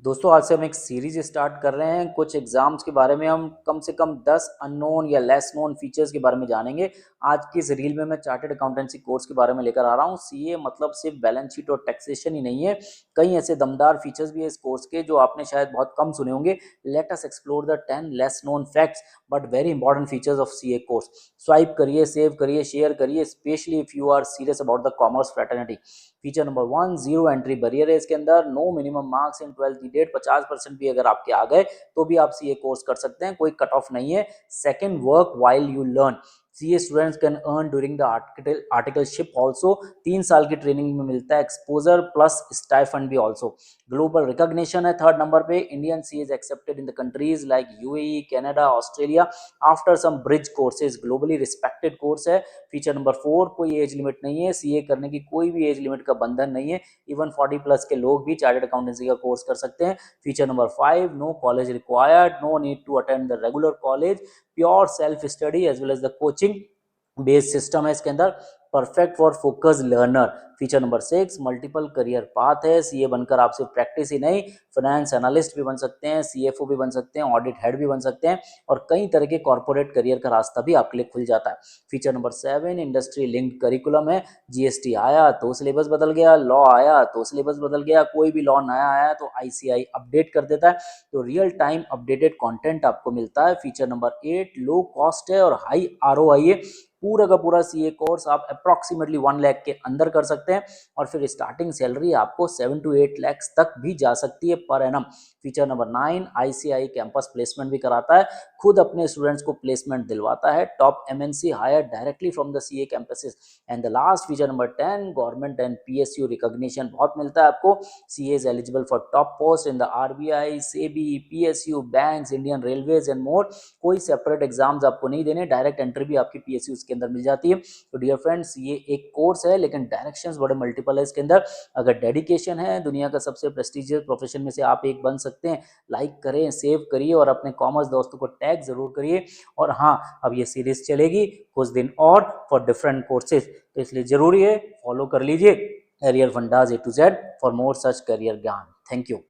दोस्तों आज से हम एक सीरीज स्टार्ट कर रहे हैं। कुछ एग्जाम्स के बारे में हम कम से कम 10 अननोन या लेस नोन फीचर्स के बारे में जानेंगे। आज की इस रील में मैं चार्टर्ड अकाउंटेंसी कोर्स के बारे में लेकर आ रहा हूँ। सीए मतलब सिर्फ बैलेंस शीट और टैक्सेशन ही नहीं है, कई ऐसे दमदार फीचर्स भी है इस कोर्स के जो आपने शायद बहुत कम सुने होंगे। Let us explore the 10 less known facts but very important features of CA course. Swipe करिए, सेव करिए, शेयर करिए, specially if you are serious about the commerce fraternity. Feature number 1, zero entry barrier है इसके अंदर। No minimum marks in 12th date. 50% भी अगर आपके आ गए तो भी आप सीए कोर्स कर सकते हैं, कोई कट ऑफ नहीं है। Second, work while you learn. CA students can earn during the articleship also. 3 साल की ट्रेनिंग में मिलता है एक्सपोजर प्लस स्टाइफंड भी ऑल्सो। ग्लोबल रिकॉग्निशन है थर्ड नंबर पे। Indian C is accepted in the countries like UAE, Canada, Australia after some bridge courses. Globally respected course है। Feature number 4, कोई एज लिमिट नहीं है। सीए करने की कोई भी एज लिमिट का बंधन नहीं है। इवन 40+ के लोग भी चार्टर्ड अकाउंटेंसी का कोर्स कर सकते हैं। Feature number 5, no college required, no need to attend the regular college, pure self study as well as the coaching based system है इसके अंदर। Perfect for focus learner. Feature number 6, multiple career path है। CA बनकर आप सिर्फ practice ही नहीं, finance analyst भी बन सकते हैं, सीएफओ भी बन सकते हैं, ऑडिट हेड भी बन सकते हैं और कई तरह के कॉर्पोरेट करियर का रास्ता भी आपके लिए खुल जाता है। Feature number 7, industry linked curriculum है। जीएसटी आया तो सिलेबस बदल गया, लॉ आया तो सिलेबस बदल गया, कोई भी लॉ नया आया तो आईसीआई अपडेट कर देता है, तो रियल टाइम अपडेटेड कंटेंट आपको मिलता है। फीचर नंबर 8, लो कॉस्ट है और हाई आरओआई है। पूरा का पूरा सीए कोर्स आप अप्रोक्सीमेटली 1 लाख के अंदर कर सकते हैं और फिर स्टार्टिंग सैलरी आपको 7 to 8 लाख तक भी जा सकती है per annum. Feature number 9, ICI campus placement भी कराता है, खुद अपने स्टूडेंट्स को प्लेसमेंट दिलवाता है। Top MNC hire directly from the CA campuses. And the last feature number 10, government and PSU recognition बहुत मिलता है आपको। CA is eligible for top post in the RBI, SEBI, PSU, banks, Indian railways and more. कोई separate exams आपको नहीं देने, direct entry भी आपकी पीएसयू के अंदर मिल जाती है। तो डियर फ्रेंड्स, ये एक कोर्स है लेकिन डायरेक्शंस बड़े मल्टीपल है इसके अंदर। अगर डेडिकेशन है, दुनिया का सबसे प्रेस्टिजियस प्रोफेशन में से आप एक बन सकते हैं। लाइक करें, सेव करिए और अपने कॉमर्स दोस्तों को टैग जरूर करिए। और हाँ, अब ये सीरीज चलेगी कुछ दिन और फॉर डिफरेंट कोर्सेज, तो इसलिए जरूरी है फॉलो कर लीजिए career fundas A to Z for more such career ज्ञान। Thank you.